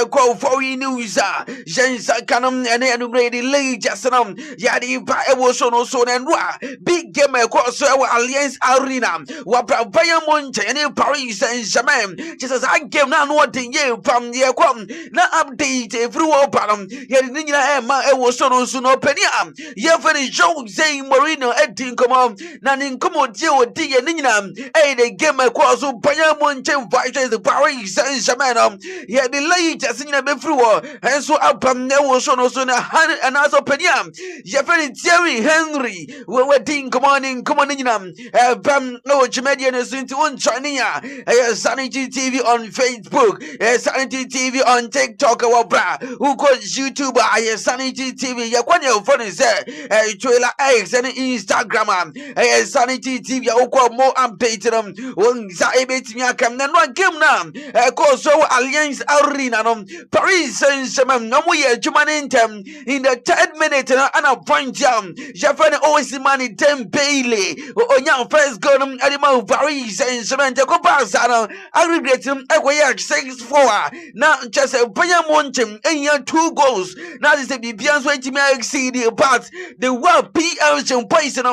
Go for news, Jensa Canum and Enumerated Legiasanum, Yadi Ewoson son and Wa, big game across our Alliance Arena, Wapa Baryern Munich and Paris Saint-Germain, just as I gave none what in you from the Aquam, not update through Opanum, Yadina Emma Ewoson soon open yam, Yafani Jose Marino Edin Comom, Nanin Comodio Dia Ninam, the game across Baryern Munich vices the Paris Saint-Germain, yet the late as in a before, and so up on there was on and also Penyam. Jeffrey Thierry Henry, we were team commanding, Bam, no, Jamedian is into one China, Sanity TV on Facebook, Sanity TV on TikTok, who calls YouTube, Sanity TV, Yaquania funny, Trailer X and Instagram, Sanity TV, more updated them, one Zaibet come then one game now, so Alliance Arena, Paris Saint-Germain, no more Jumanentem in the 3rd minute and a point jam. Jeffrey always money 10 Bailey. Young first gun animal Paris Saint-Germain. Jacob Barzano, aggregate him away 6-4. Now just a Baryern Munich and your 2 goals. Now this is the Beyonce way to make CD, but the world PL Poison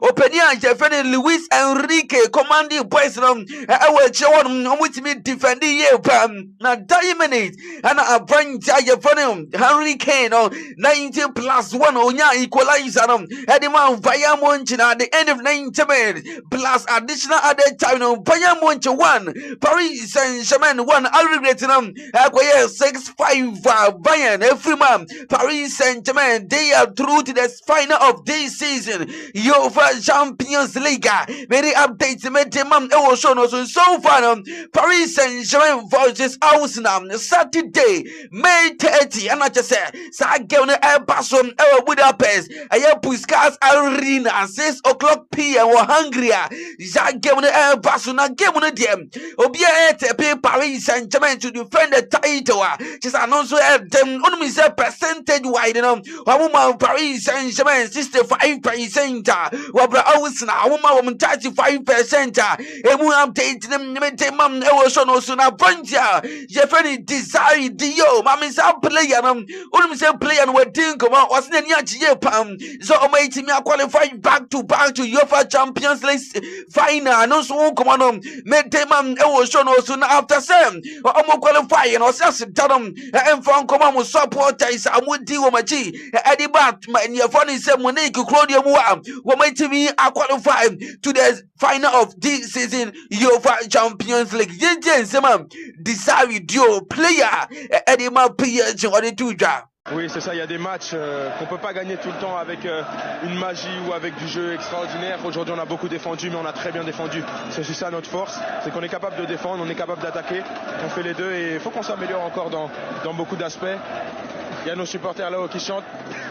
Openia Jeffrey Luis Enrique commanding Poison. I will show him with me defending you. Now, minutes and a branch Henry Kane 90+1 Onya equalizer at the Mount Baryern Munich at the end of 90 minutes plus additional added time Baryern Munich 1 Paris Saint-Germain 1 aggregate 6-5 Bayern every man Paris Saint-Germain they are through to the final of this season UEFA Champions League very updates made so far Paris Saint-Germain versus Arsenal Saturday, May 30, and I just said, Sagana Airpason, Budapest, Aya Puskas Arena, 6 o'clock p.m. or Hungary. Zagana Airpason, I gave on a DM. Obia pay Paris Saint-Germain to defend the title. Just announced them only percentage wide. Woman Paris Saint-Germain 65%. Wabra Arsenal, woman 35%. And we update them, make them also na Frontier. Jeffrey Desire Dio, Mammy player, say player and we think about what's the near Pam. So my team are qualified back to UEFA Champions League final. No so come on, made them also after some or qualify and was just tell them and from common supporters and would deal with my G. Eddie Bat, my near funny said Monique Claudia Moam, what my team are qualified to the final of this season UEFA Champions League. Desire Dio player Eddie PSG on the 2 jobs. Oui, c'est ça, il y a des matchs qu'on peut pas gagner tout le temps avec une magie ou avec du jeu extraordinaire. Aujourd'hui, on a beaucoup défendu, mais on a très bien défendu. C'est aussi ça notre force, c'est qu'on est capable de défendre, on est capable d'attaquer. On fait les deux et il faut qu'on s'améliore encore dans beaucoup d'aspects. Il y a nos supporters là-haut qui chantent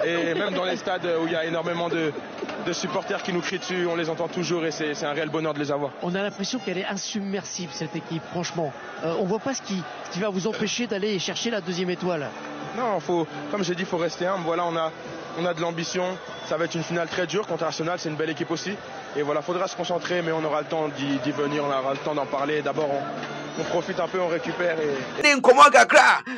et même dans les stades où il y a énormément de supporters qui nous crient dessus, on les entend toujours et c'est un réel bonheur de les avoir. On a l'impression qu'elle est insubmersible cette équipe, franchement. On voit pas ce qui va vous empêcher d'aller chercher la 2e étoile. Non, comme j'ai dit, il faut rester humble. Voilà, on a de l'ambition. Ça va être une finale très dure contre Arsenal, c'est une belle équipe aussi. Et voilà, il faudra se concentrer, mais on aura le temps d'y venir, on aura le temps d'en parler. D'abord, on profite un peu, on récupère.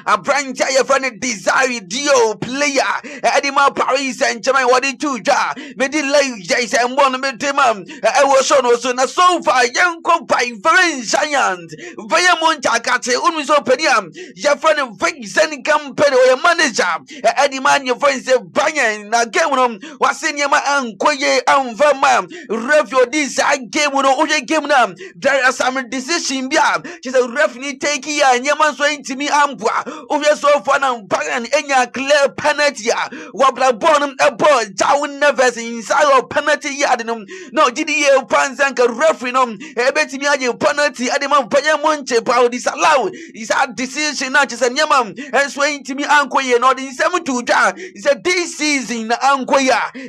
A branch of Desire Dio player Edima Paris Saint-Germain, what did you do? Made it like Jason one with him. I was also na sofa, young by very giant. Baryern Munich got a Unmisopedium. Your friend Vincent Campbell or your manager. Ediman, your friend said Baryern, again, was in your man, Quay and Verma. Review this, I gave one or game now. There are some decision. She's a referee take here and Yaman swing to me. Over so far and Baryern enya clear penalty. Wabla born a boy, down never inside of penalty yard. No, GDA fans and referee bet me a penalty at the man Baryern Munich power disallow. Is a decision not just a Yaman and swing to me uncle not in 7-2. It's a this season uncle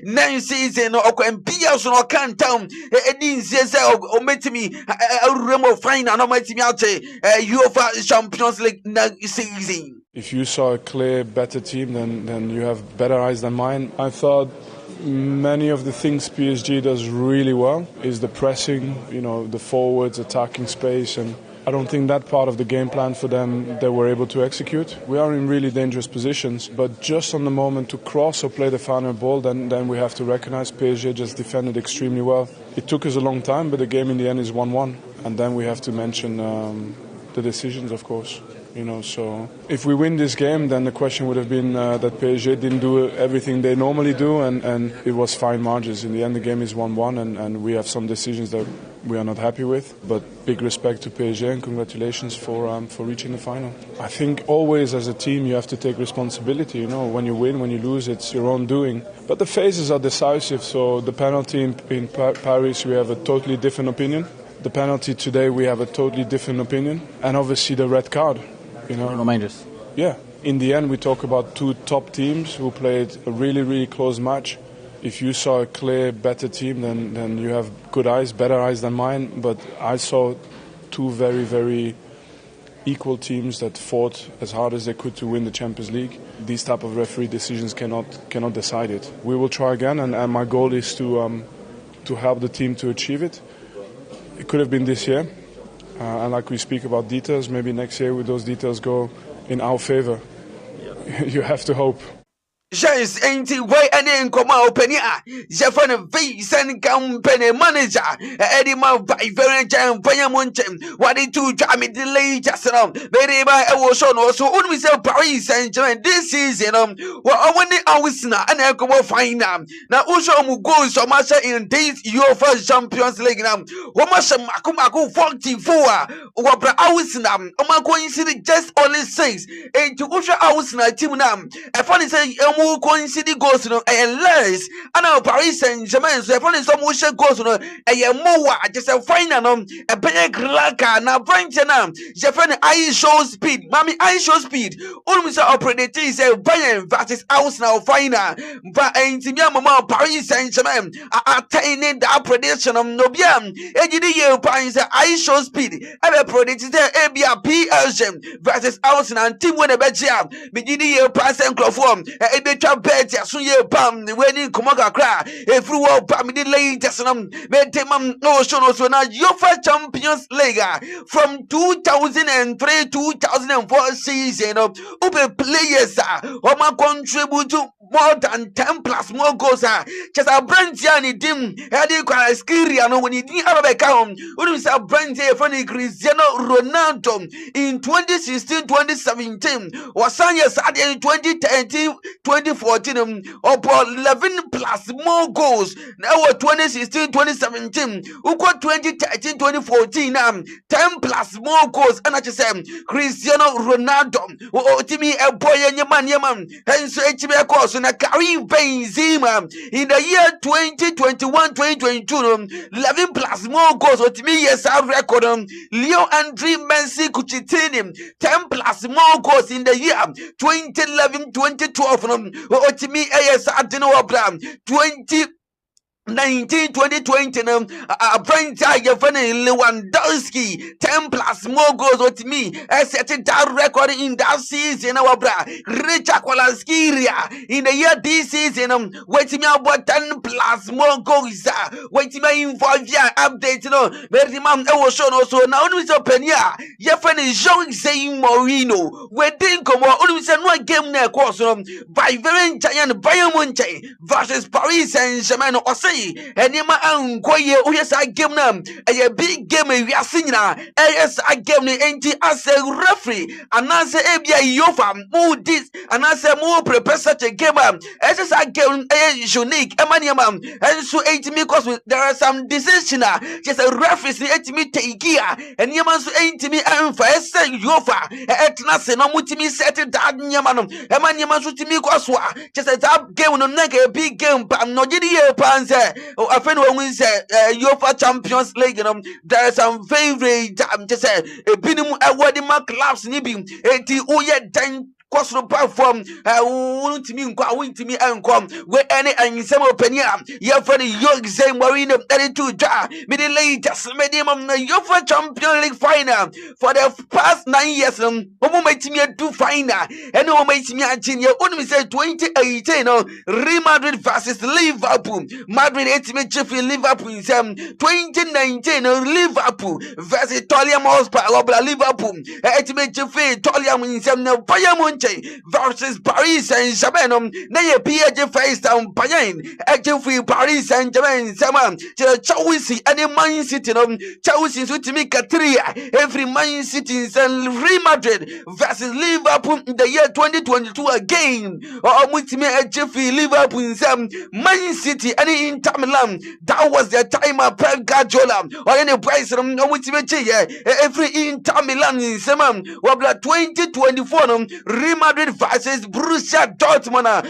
next season or can be also no can't town. It didn't say or met me a remote fine and not me out UEFA Champions League next season. If you saw a clear, better team, then you have better eyes than mine. I thought many of the things PSG does really well is the pressing, the forwards, attacking space, and I don't think that part of the game plan for them they were able to execute. We are in really dangerous positions, but just on the moment to cross or play the final ball, then we have to recognize PSG just defended extremely well. It took us a long time, but the game in the end is 1-1. And then we have to mention the decisions, of course. So if we win this game, then the question would have been that PSG didn't do everything they normally do, and it was fine margins. In the end, the game is 1-1, and we have some decisions that we are not happy with. But big respect to PSG and congratulations for reaching the final. I think always as a team you have to take responsibility. When you win, when you lose, it's your own doing. But the phases are decisive. So the penalty in Paris, we have a totally different opinion. The penalty today, we have a totally different opinion, and obviously the red card. Reminders. Yeah. In the end, we talk about two top teams who played a really, really close match. If you saw a clear, better team, then you have good eyes, better eyes than mine. But I saw two very, very equal teams that fought as hard as they could to win the Champions League. These type of referee decisions cannot decide it. We will try again, and my goal is to help the team to achieve it. It could have been this year. And like we speak about details, maybe next year will those details go in our favor. Yeah. You have to hope. James ain't way any Nkoma Openia, Jeffan Vincent Company Manager, Eddie Baryern Baryern Munich, what did you try me delay just very by a was on also only say Paris Saint-Germain this season. Well, I want the hours now and I go find them. Now, also, go so much in this your first Champions League now. What much Makumaku 44 what the hours now? Omako incident just only 6 and to Usha hours now, team now. I found it coincide goes no less and now Paris Saint-Germain so if only some wish goes no more just a final a big laka na branch na Jeffan I show speed mommy I show speed almost opportunity say Bayern versus house now final but intimia mama Paris Saint-Germain attaining that prediction no biam ejidi ye pan say I show speed e predict say ebia PSG versus house na team when e be jam begidi ye pass and clofom twa bet so ye pam weni komoga kra efru wo pam di latest nam betemam no show no so na UEFA Champions League from 2003 2004 season ube players o ma contribute to more than 10 plus more goals just a brand yani dim headi kwa skiria no when you have count we say brand funny Cristiano Ronaldo in 2016 2017 wasanya sad in 2013 2014 about 11 plus more goals now 2016 2017 uko 2013 2014 10 plus more goals and I just say Cristiano Ronaldo timi e boy nyama henso echibe course na Karim Benzema in the year 2021 2022 11 plus more goals timi yes our record Leo Andre Messi Coutinho 10 plus more goals in the year 2011 2012 otimi AS Adino Abraham 2020 Brent Lewandowski 10 plus more goals with me setting that record in that season our bra Richard Kwalanskiria in the year this season waiting me about 10 plus more goals waiting me involve update very man was shown also now we open here your friend Jose Mourinho we think come on we say no game na course by very giant Bayern Munich versus Paris Saint-Germain or Enema Ankoye Uyasa game nam a big game we are singing as a game anti as a referee and answer Abia Yofa more this and answer more prepare such a game as a game unique Emaniam and so 8 because there are some decisions just a referee 8 me take here and Yaman so 8 me and for Yofa at Nasa no mutimi set that Yaman Emaniam so to me just a top game no a big game but no panzer. Oh, I think when we say UEFA Champions League, there are some favorite. Just say a minimum awarding my clubs. Nibi, 80 uye 10 kosro platform wuntimi nkwa wuntimi enkom we any ansem opania ye for the young say marino 32 dwa me the latest medium na UEFA Champions League final for the past 9 years omo matimi adu final ene omo matimi agine onimi say 2018 Real Madrid versus Liverpool. Madrid etimi chief Liverpool in 2019 Liverpool versus Tottenham Hotspur Liverpool etimi chief Tottenham in Baryern Munich versus Paris Saint-Germain na ye PSG first and Bayern chief Paris Saint-Germain Chelsea and Man City Chelsea so timi katria every Man City and Real Madrid versus Liverpool in the year 2022 again mutimi chief Liverpool in Man City and Inter Milan. That was the time of Pep Guardiola or any price every Inter Milan in 2024 Real Madrid versus Borussia Dortmund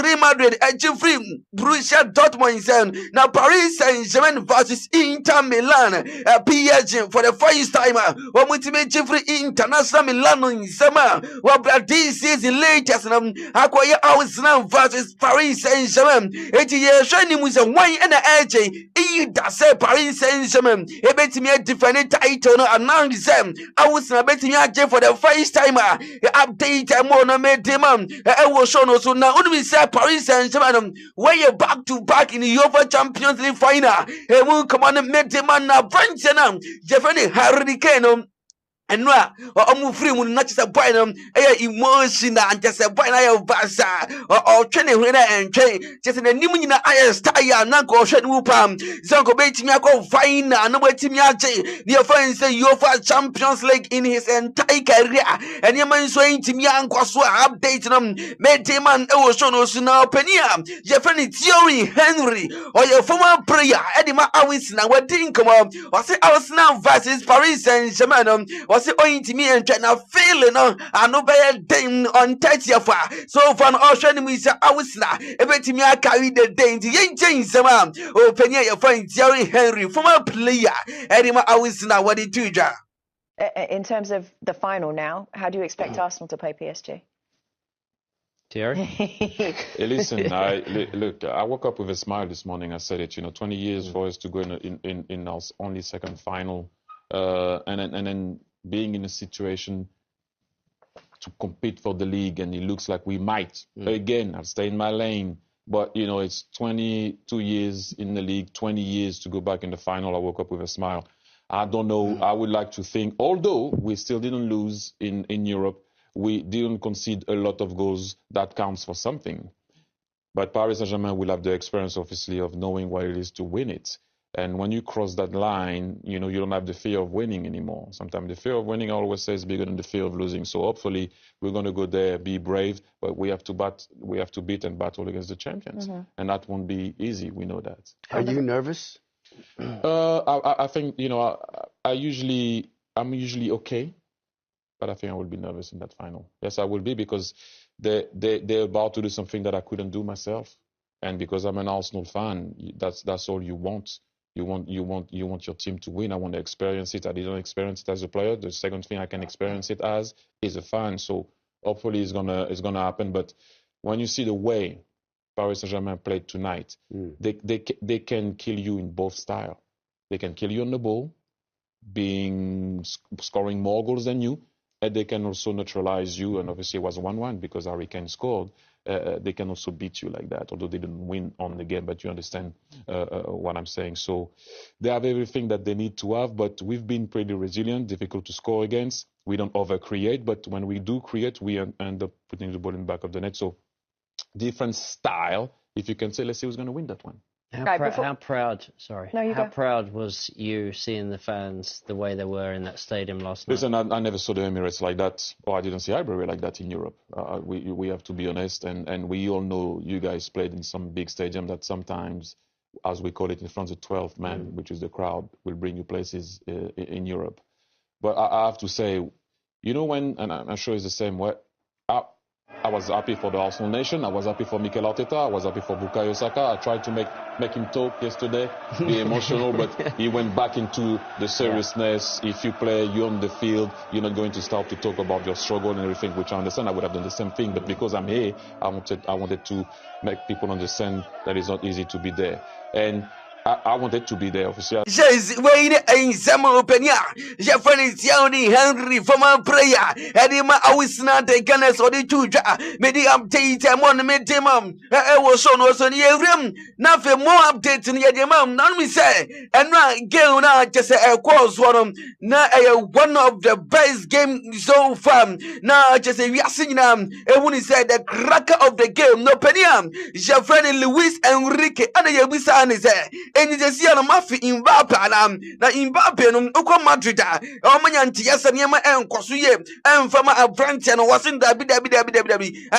Real Madrid free Borussia Dortmund now Paris Saint-Germain versus Inter Milan PSG for the first time free International Milan in this season latest acquire Arsenal versus Paris Saint-Germain. Shani was a wine and a edge. That say Paris Saint-Germain. A bet me a different title announced them. I was a betting for the first time. Update a more made demand. I was shown also now. Only say Paris Saint-Germain. Where you back to back in the UEFA Champions League final. He will come on and make demand now. French and Jeffrey Hurricane. And now, free will not just a boy, emotion and just a boy basa or training winner and train just in a new style, not go shed whoopam. Zonko Betimiako fine and no Timiache, the offense UEFA Champions League in his entire career. And your man swaying Timian Kwaswa update them, made him and Oceanos now Penia, Jeffrey Thierry Henry, or your former player, Edima Awis now, what didn't come up, or say Arsenal versus Paris Saint-Germain. Was it owing to me and China feeling I know better than on 30 far. So for an ocean, we say I was not able to me. I carry the day into young James. Open your friend Thierry Henry, former player. Edima, I was not what it do. In terms of the final now, how do you expect Arsenal to play PSG? Thierry? Hey, listen, I woke up with a smile this morning. I said it, 20 years for us to go in our only second final. And then being in a situation to compete for the league, and it looks like we might. Again, I'll stay in my lane, but it's 22 years in the league, 20 years to go back in the final. I woke up with a smile. I don't know. I would like to think, although we still didn't lose in Europe, we didn't concede a lot of goals. That counts for something. But Paris Saint-Germain will have the experience, obviously, of knowing what it is to win it. And when you cross that line, you don't have the fear of winning anymore. Sometimes the fear of winning, I always say, is bigger than the fear of losing. So hopefully we're going to go there, be brave, but we have to beat and battle against the champions. And that won't be easy. We know that. Are you nervous? I think, I'm usually okay, but I think I will be nervous in that final. Yes, I will be, because they're about to do something that I couldn't do myself. And because I'm an Arsenal fan, that's all you want. You want your team to win. I want to experience it. I didn't experience it as a player. The second thing I can experience it as is a fan. So hopefully it's gonna happen. But when you see the way Paris Saint-Germain played tonight, they can kill you in both styles. They can kill you on the ball, scoring more goals than you, and they can also neutralize you. And obviously it was 1-1 because Harry Kane scored. They can also beat you like that, although they didn't win on the game, but you understand what I'm saying. So they have everything that they need to have, but we've been pretty resilient, difficult to score against. We don't over-create, but when we do create, we end up putting the ball in the back of the net. So different style, if you can say. Let's see who's going to win that one. How proud was you seeing the fans the way they were in that stadium last night? Listen, I never saw the Emirates like that, or I didn't see Highbury like that in Europe. We have to be honest, and we all know you guys played in some big stadium that sometimes, as we call it in France, the 12th man, which is the crowd, will bring you places in Europe. But I have to say, and I'm sure it's the same way, I was happy for the Arsenal nation. I was happy for Mikel Arteta. I was happy for Bukayo Saka. I tried to make him talk yesterday, be emotional, but he went back into the seriousness. If you play, you're on the field, you're not going to start to talk about your struggle and everything, which I understand. I would have done the same thing, but because I'm here, I wanted to make people understand that it's not easy to be there. And I wanted to be there, obviously. Yes, wait in some opinion. Japanese Yoni Henry from a prayer. Edima, I was not a canis or the two. Maybe update him on the midterm. I was so no son room. Nothing more updates in your mom. None me say. And now, girl, now just a course one. Now, one of the best games so far. Now, just a yasinam. And when he said the cracker of the game, no peniam. Jafrani Luis Enrique. And a Yabisan is there. And you just see a mafi in Mbappe na Mbappe no uko Madrid o manya ntiyasa niema enkosuye emfama abrante no wasin dabi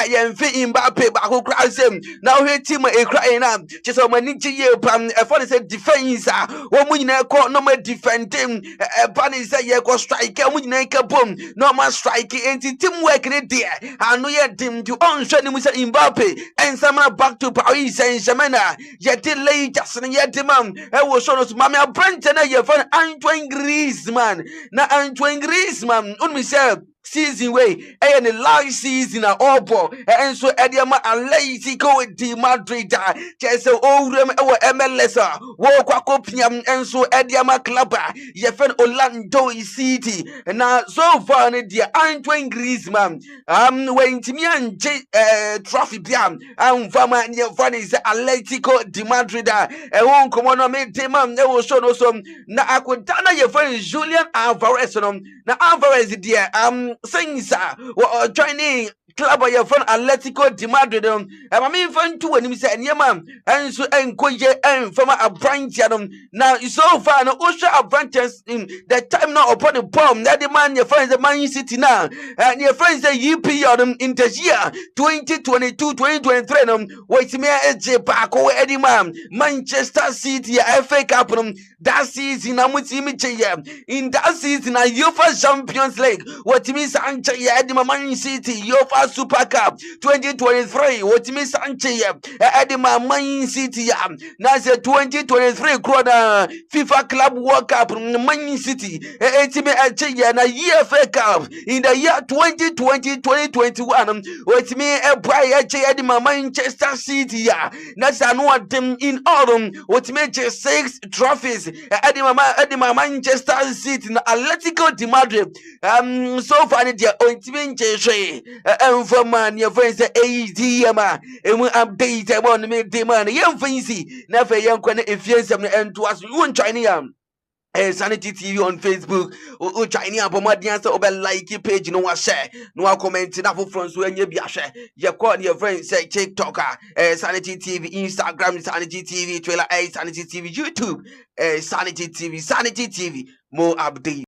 yemfi Mbappe ba ko kra sem na o team e kra na chese o mani giye pam e for say defense wo mu nyina ko no ma defending e pa ni say ye ko strike mu nyina ka bom no ma strike enti team work ne de anu ye dim to on hwe ni mu say Mbappe ensama back to Paris Saint-Germain ye delay just ye man, I was shown us Mamma Brentana, your friend Antoine Griezmann. Now, Antoine Griezmann, on myself. Season way and the last season all ball and so Ediama Atletico de Madrid just old MLS walk up and so Ediama Clubber Yefen Orlando City and now so far dear Antoine Griezmann when to me and trophy biam fama near funny Atletico de Madrid and won't come on me man they will show some na akudana your friend Julian Alvarez na Alvarez dear things joining club of your friend Atletico de Madrid and I mean fun too and he said yeah and so encourage and from a branch now so far no usher of branches in the time now upon the bomb that the man your friends the Man City now and your friends the EP in the year 2022-2023 wait me a back or Eddie man Manchester City FA Cup that season I'm with him in that season UEFA Champions League what means Sanchez Eddie Man City UEFA Super Cup 2023 what means Sanchez Eddie Man City now the 2023 corona FIFA Club World Cup Man City team na EFA Cup in the year 2020-2021 what me a prior Eddie Manchester City that's another team in autumn what me just 6 trophies Eddie Manchester City na Atletico de Madrid so far the ointment from man your friends ADM and we update on me demand young fancy never young if you and to us you want China Sanity TV on Facebook o China bomadian say obe like page no wa share no wa comment na for friends we anya bia share ye call your friends say TikTok Sanity TV Instagram Sanity TV Twitter Sanity TV YouTube Sanity TV more update